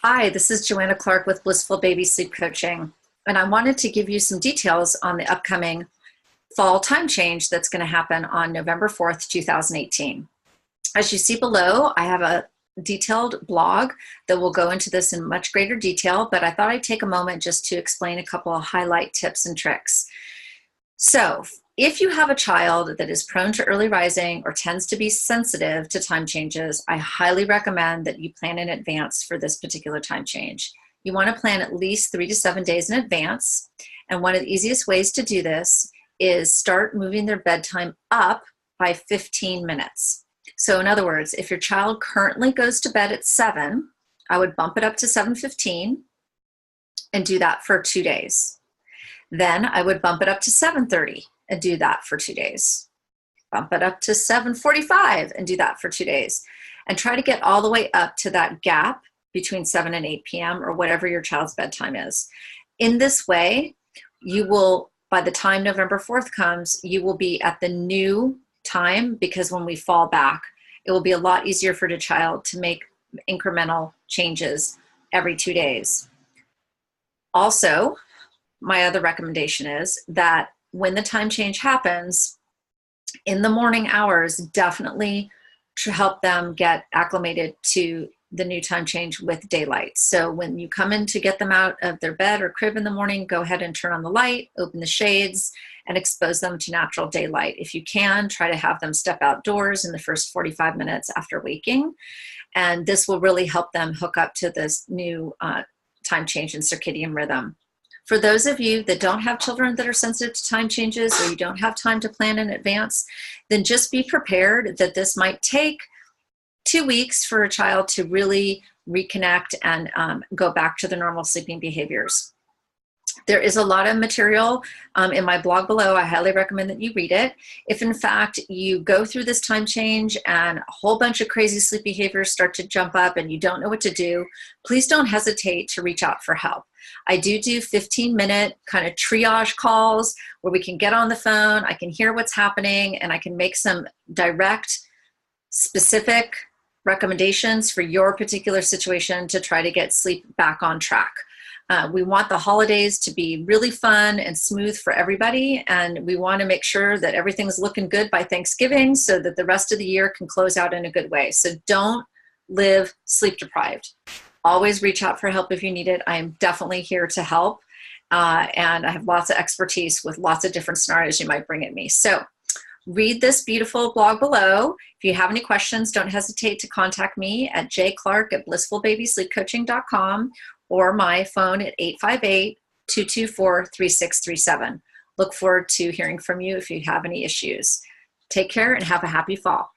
Hi, this is Joanna Clark with Blissful Baby Sleep Coaching, and I wanted to give you some details on the upcoming fall time change that's going to happen on November 4th, 2018. As you see below, I have a detailed blog that will go into this in much greater detail, but I thought I'd take a moment just to explain a couple of highlight tips and tricks. So, if you have a child that is prone to early rising or tends to be sensitive to time changes, I highly recommend that you plan in advance for this particular time change. You want to plan at least 3 to 7 days in advance. And one of the easiest ways to do this is start moving their bedtime up by 15 minutes. So in other words, if your child currently goes to bed at 7, I would bump it up to 7:15 and do that for 2 days. Then I would bump it up to 7:30 and do that for 2 days. Bump it up to 7:45 and do that for 2 days. And try to get all the way up to that gap between 7 and 8 p.m. or whatever your child's bedtime is. In this way, you will, by the time November 4th comes, you will be at the new time, because when we fall back, it will be a lot easier for the child to make incremental changes every 2 days. Also, my other recommendation is that when the time change happens, in the morning hours, definitely to help them get acclimated to the new time change with daylight. So when you come in to get them out of their bed or crib in the morning, go ahead and turn on the light, open the shades, and expose them to natural daylight. If you can, try to have them step outdoors in the first 45 minutes after waking. And this will really help them hook up to this new time change and circadian rhythm. For those of you that don't have children that are sensitive to time changes, or you don't have time to plan in advance, then just be prepared that this might take 2 weeks for a child to really reconnect and go back to the normal sleeping behaviors. There is a lot of material in my blog below. I highly recommend that you read it. If in fact you go through this time change and a whole bunch of crazy sleep behaviors start to jump up and you don't know what to do, please don't hesitate to reach out for help. I do 15-minute kind of triage calls where we can get on the phone, I can hear what's happening, and I can make some direct, specific recommendations for your particular situation to try to get sleep back on track. We want the holidays to be really fun and smooth for everybody, and we want to make sure that everything's looking good by Thanksgiving so that the rest of the year can close out in a good way. So don't live sleep deprived. Always reach out for help if you need it. I am definitely here to help, and I have lots of expertise with lots of different scenarios you might bring at me. So read this beautiful blog below. If you have any questions, don't hesitate to contact me at jclark@blissfulbabysleepcoaching.com or my phone at 858-224-3637. Look forward to hearing from you if you have any issues. Take care and have a happy fall.